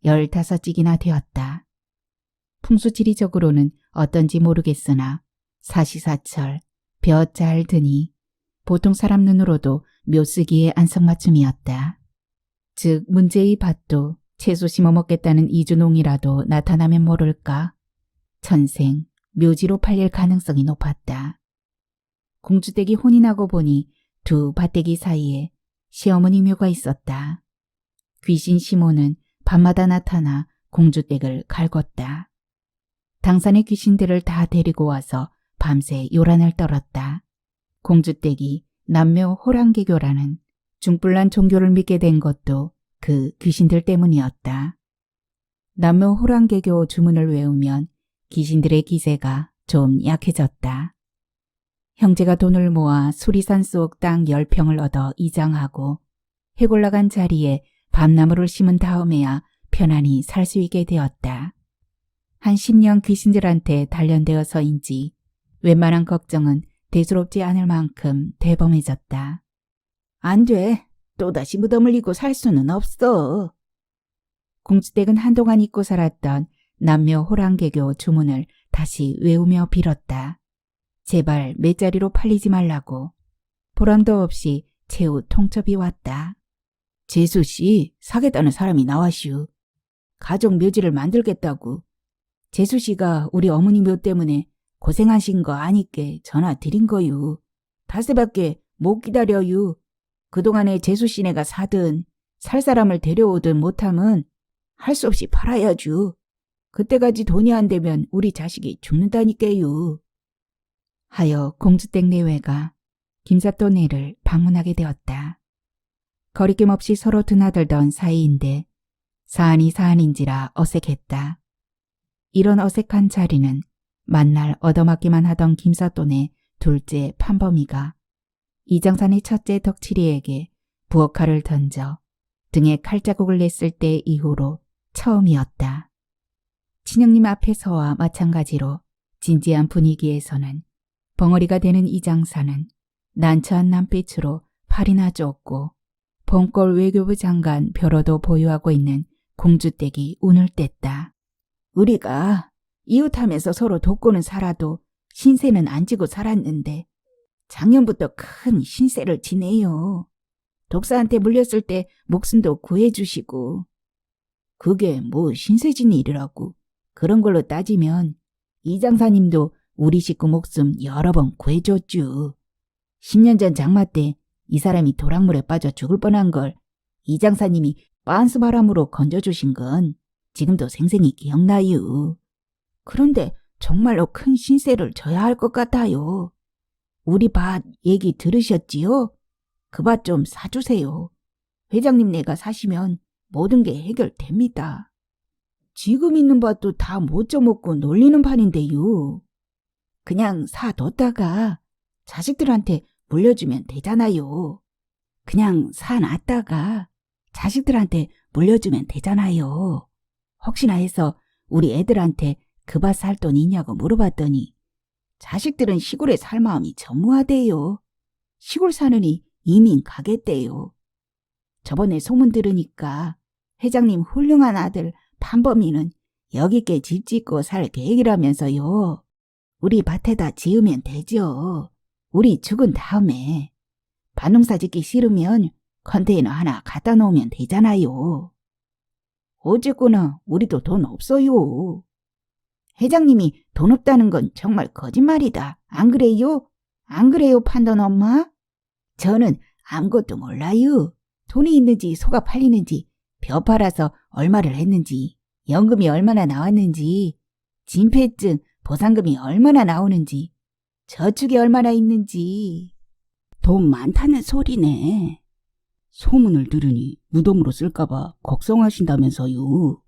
15찌기나 되었다. 풍수지리적으로는 어떤지 모르겠으나 사시사철 벼 잘 드니 보통 사람 눈으로도 묘쓰기의 안성맞춤이었다. 즉 문제의 밭도 채소 심어 먹겠다는 이주농이라도 나타나면 모를까. 천생 묘지로 팔릴 가능성이 높았다. 공주댁이 혼이 나고 보니 두 밭대기 사이에 시어머니 묘가 있었다. 귀신 시모는 밤마다 나타나 공주댁을 갈궜다. 당산의 귀신들을 다 데리고 와서 밤새 요란을 떨었다. 공주댁이 남묘 호랑개교라는 중불난 종교를 믿게 된 것도 그 귀신들 때문이었다. 남묘 호랑개교 주문을 외우면 귀신들의 기세가 좀 약해졌다. 형제가 돈을 모아 수리산 속 땅 10평을 얻어 이장하고 해골나간 자리에 밤나무를 심은 다음에야 편안히 살 수 있게 되었다. 한 10년 귀신들한테 단련되어서인지 웬만한 걱정은 대수롭지 않을 만큼 대범해졌다. 안 돼. 또다시 무덤을 이고 살 수는 없어. 공주댁은 한동안 잊고 살았던 남묘 호랑개교 주문을 다시 외우며 빌었다. 제발 맷자리로 팔리지 말라고. 보람도 없이 최후 통첩이 왔다. 재수씨, 사겠다는 사람이 나왔슈. 가족 묘지를 만들겠다고. 재수씨가 우리 어머니 묘 때문에 고생하신 거 아니께 전화 드린 거유. 닷새밖에 못 기다려유. 그동안에 재수씨네가 사든 살 사람을 데려오든 못함은 할 수 없이 팔아야죠. 그때까지 돈이 안 되면 우리 자식이 죽는다니까요. 하여 공주댁 내외가 김사또네를 방문하게 되었다. 거리낌 없이 서로 드나들던 사이인데 사안이 사안인지라 어색했다. 이런 어색한 자리는 만날 얻어맞기만 하던 김사또네 둘째 판범이가 이장산의 첫째 덕칠이에게 부엌칼을 던져 등에 칼자국을 냈을 때 이후로 처음이었다. 친형님 앞에서와 마찬가지로 진지한 분위기에서는 벙어리가 되는 이장사는 난처한 남빛으로 팔이나 쫓고 벙골 외교부 장관 벼로도 보유하고 있는 공주댁이 운을 뗐다. 우리가 이웃하면서 서로 돕고는 살아도 신세는 안 지고 살았는데 작년부터 큰 신세를 지내요. 독사한테 물렸을 때 목숨도 구해주시고. 그게 뭐 신세진 일이라고. 그런 걸로 따지면 이 장사님도 우리 식구 목숨 여러 번 구해줬죠. 10년 전 장마 때 이 사람이 도랑물에 빠져 죽을 뻔한 걸 이 장사님이 빤스 바람으로 건져주신 건 지금도 생생히 기억나요. 그런데 정말로 큰 신세를 져야 할 것 같아요. 우리 밭 얘기 들으셨지요? 그 밭 좀 사주세요. 회장님 네가 사시면 모든 게 해결됩니다. 지금 있는 밭도 다 못 쪄먹고 놀리는 판인데요. 그냥 사뒀다가 자식들한테 물려주면 되잖아요. 그냥 사놨다가 자식들한테 물려주면 되잖아요. 혹시나 해서 우리 애들한테 그 밭 살 돈 있냐고 물어봤더니 자식들은 시골에 살 마음이 전무하대요. 시골 사느니 이민 가겠대요. 저번에 소문 들으니까 회장님 훌륭한 아들 판범이는 여기께 집 짓고 살 계획이라면서요. 우리 밭에다 지으면 되죠. 우리 죽은 다음에 밭농사 짓기 싫으면 컨테이너 하나 갖다 놓으면 되잖아요. 어쨌거나 우리도 돈 없어요. 회장님이 돈 없다는 건 정말 거짓말이다. 안 그래요? 안 그래요, 판돈 엄마? 저는 아무것도 몰라요. 돈이 있는지 소가 팔리는지 벼 팔아서 얼마를 했는지 연금이 얼마나 나왔는지 진폐증 보상금이 얼마나 나오는지 저축이 얼마나 있는지. 돈 많다는 소리네. 소문을 들으니 무덤으로 쓸까봐 걱정하신다면서요.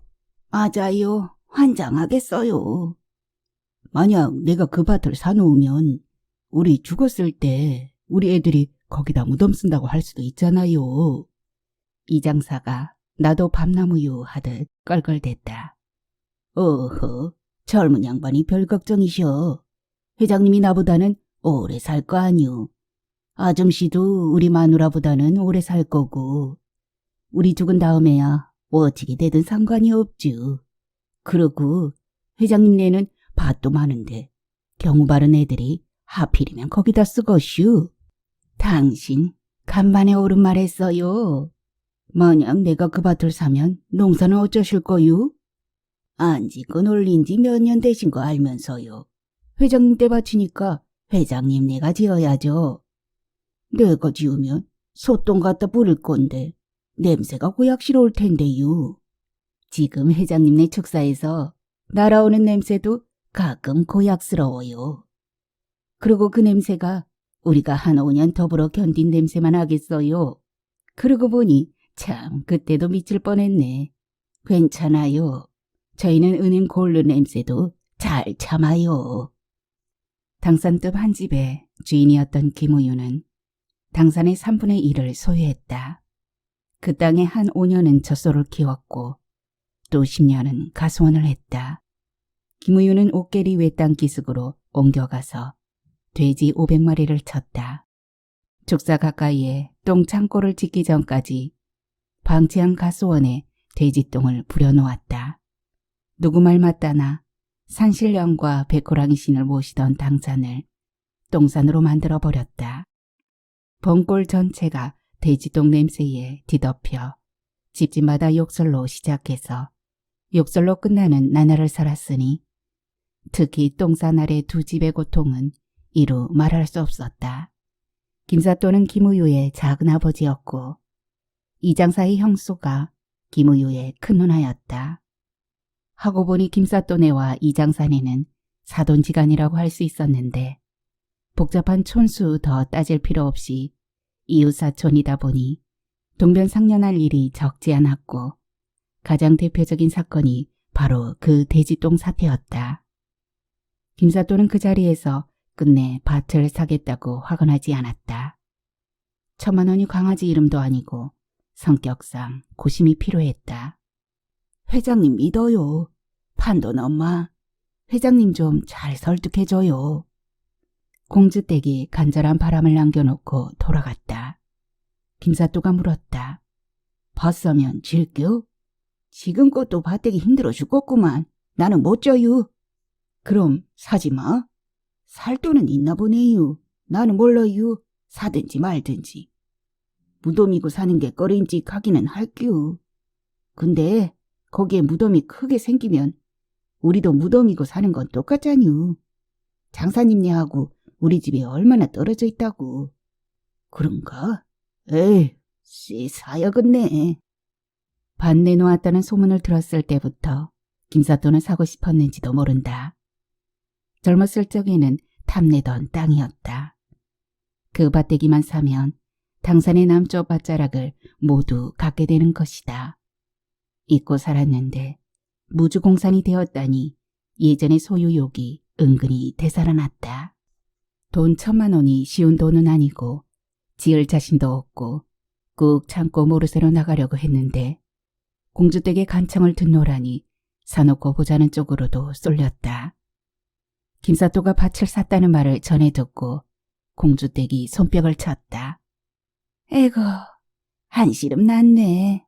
맞아요. 환장하겠어요. 만약 내가 그 밭을 사놓으면 우리 죽었을 때 우리 애들이 거기다 무덤 쓴다고 할 수도 있잖아요. 이 장사가 나도 밤나무유 하듯 껄껄댔다. 어허, 젊은 양반이 별 걱정이셔. 회장님이 나보다는 오래 살 거 아니오. 아줌씨도 우리 마누라보다는 오래 살 거고 우리 죽은 다음에야 어찌게 되든 상관이 없죠. 그러고 회장님네는 밭도 많은데 경우 바른 애들이 하필이면 거기다 쓰겄슈. 당신 간만에 옳은 말 했어요. 만약 내가 그 밭을 사면 농사는 어쩌실 거유? 안 짓고 놀린 지 몇 년 되신 거 알면서요. 회장님 때 바치니까 회장님 내가 지어야죠. 내가 지으면 소똥 갖다 뿌릴 건데 냄새가 고약스러울 텐데요. 지금 회장님네 축사에서 날아오는 냄새도 가끔 고약스러워요. 그리고 그 냄새가 우리가 한 5년 더불어 견딘 냄새만 하겠어요. 그러고 보니 참 그때도 미칠 뻔했네. 괜찮아요. 저희는 은행 골르 냄새도 잘 참아요. 당산읍 한 집의 주인이었던 김우유는 당산의 3분의 1을 소유했다. 그 땅에 한 5년은 젖소를 키웠고 또 10년은 가수원을 했다. 김우유는 옥계리 외땅 기슭으로 옮겨가서 돼지 500마리를 쳤다. 족사 가까이에 똥 창고를 짓기 전까지 방치한 가수원에 돼지똥을 부려놓았다. 누구 말 맞다나 산신령과 백호랑이 신을 모시던 당산을 똥산으로 만들어버렸다. 벙골 전체가 돼지똥 냄새에 뒤덮여 집집마다 욕설로 시작해서 욕설로 끝나는 나날을 살았으니 특히 똥산 아래 두 집의 고통은 이루 말할 수 없었다. 김사또는 김우유의 작은 아버지였고 이장사의 형수가 김우유의 큰 누나였다. 하고 보니 김사또네와 이장사네는 사돈지간이라고 할 수 있었는데 복잡한 촌수 더 따질 필요 없이 이웃사촌이다 보니 동변상련할 일이 적지 않았고 가장 대표적인 사건이 바로 그 돼지똥 사태였다. 김사또는 그 자리에서 끝내 밭을 사겠다고 화건하지 않았다. 1,000만 원이 강아지 이름도 아니고 성격상 고심이 필요했다. 회장님 믿어요. 판돈 엄마. 회장님 좀 잘 설득해줘요. 공주댁이 간절한 바람을 남겨놓고 돌아갔다. 김사또가 물었다. 밭 사면 질겨? 지금껏도 밭대기 힘들어 죽겠구만. 나는 못 져요. 그럼 사지 마. 살 돈은 있나 보네요. 나는 몰라요. 사든지 말든지. 무덤이고 사는 게 꺼림직하기는 할게요. 근데 거기에 무덤이 크게 생기면 우리도 무덤이고 사는 건 똑같잖유. 장사님네하고 우리 집에 얼마나 떨어져 있다고. 그런가? 에이, 씨 사야겠네. 밭 내놓았다는 소문을 들었을 때부터 김사또는 사고 싶었는지도 모른다. 젊었을 적에는 탐내던 땅이었다. 그 밭대기만 사면 당산의 남쪽 밭자락을 모두 갖게 되는 것이다. 잊고 살았는데 무주공산이 되었다니 예전의 소유욕이 은근히 되살아났다. 돈 1,000만 원이 쉬운 돈은 아니고 지을 자신도 없고 꾹 참고 모르쇠로 나가려고 했는데 공주댁의 간청을 듣노라니 사놓고 보자는 쪽으로도 쏠렸다. 김사또가 밭을 샀다는 말을 전해 듣고 공주댁이 손뼉을 쳤다. 에고, 한시름 났네.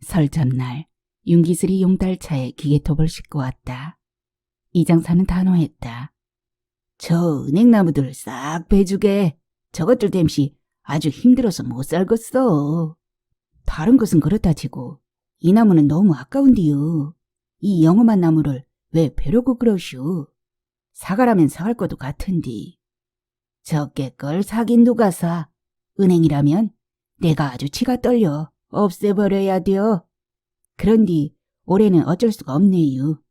설 전날 윤기슬이 용달차에 기계톱을 싣고 왔다. 이 장사는 단호했다. 저 은행나무들 싹 베주게. 저것들 댐시 아주 힘들어서 못 살겠어. 다른 것은 그렇다 치고 이 나무는 너무 아까운디요. 이 영험한 나무를 왜 베려고 그러슈. 사가라면 사갈 것도 같은디. 적게 걸 사긴 누가 사. 은행이라면 내가 아주 치가 떨려 없애버려야 돼요. 그런디 올해는 어쩔 수가 없네요.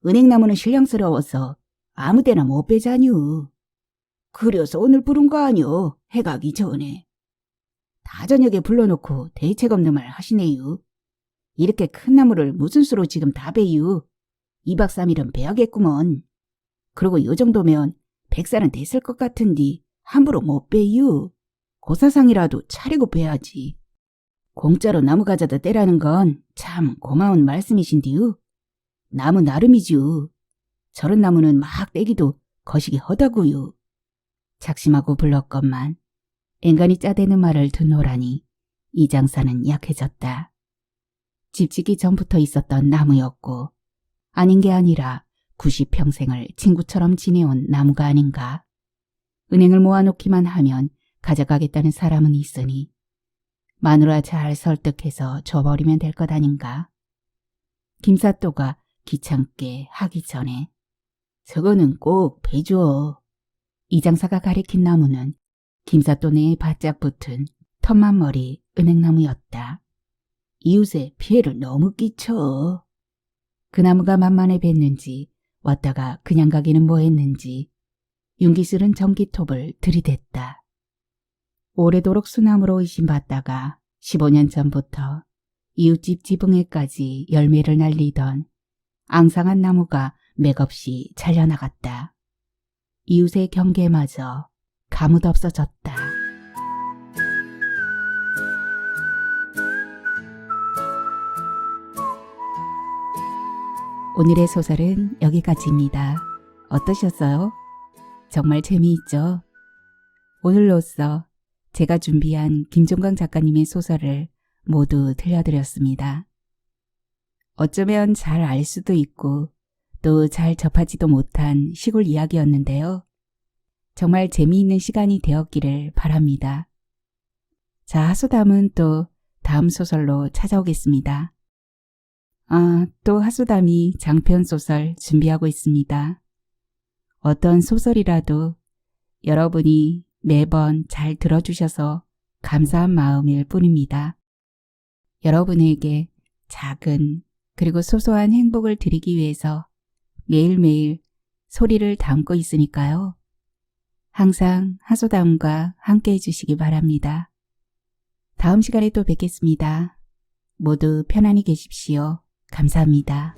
은행나무는 신령스러워서 아무데나 못 베자뉴. 그래서 오늘 부른 거 아니오. 해가기 전에. 다 저녁에 불러놓고 대책 없는 말 하시네요. 이렇게 큰 나무를 무슨 수로 지금 다 베유. 2박 3일은 베야겠구먼. 그리고 요 정도면 백살은 됐을 것 같은디 함부로 못 베유. 고사상이라도 차리고 베야지. 공짜로 나무 가져다 떼라는 건 참 고마운 말씀이신디요. 나무 나름이지요. 저런 나무는 막 떼기도 거시기 허다구요. 작심하고 불렀건만 앵간히 짜대는 말을 듣노라니 이 장사는 약해졌다. 집 짓기 전부터 있었던 나무였고 아닌 게 아니라 90평생을 친구처럼 지내온 나무가 아닌가. 은행을 모아놓기만 하면 가져가겠다는 사람은 있으니 마누라 잘 설득해서 줘버리면 될 것 아닌가. 김사또가 귀찮게 하기 전에 저거는 꼭 베줘. 이 장사가 가리킨 나무는 김사또네에 바짝 붙은 텀만머리 은행나무였다. 이웃에 피해를 너무 끼쳐. 그 나무가 만만해 뵀는지 왔다가 그냥 가기는 뭐했는지 윤기슬은 전기톱을 들이댔다. 오래도록 수나무로 의심받다가 15년 전부터 이웃집 지붕에까지 열매를 날리던 앙상한 나무가 맥없이 잘려나갔다. 이웃의 경계마저 가뭇없어졌다. 오늘의 소설은 여기까지입니다. 어떠셨어요? 정말 재미있죠? 오늘로써 제가 준비한 김종강 작가님의 소설을 모두 들려드렸습니다. 어쩌면 잘 알 수도 있고 또 잘 접하지도 못한 시골 이야기였는데요. 정말 재미있는 시간이 되었기를 바랍니다. 자, 하소담은 또 다음 소설로 찾아오겠습니다. 또 하소담이 장편 소설 준비하고 있습니다. 어떤 소설이라도 여러분이 매번 잘 들어주셔서 감사한 마음일 뿐입니다. 여러분에게 작은 그리고 소소한 행복을 드리기 위해서 매일매일 소리를 담고 있으니까요. 항상 하소다움과 함께 해주시기 바랍니다. 다음 시간에 또 뵙겠습니다. 모두 편안히 계십시오. 감사합니다.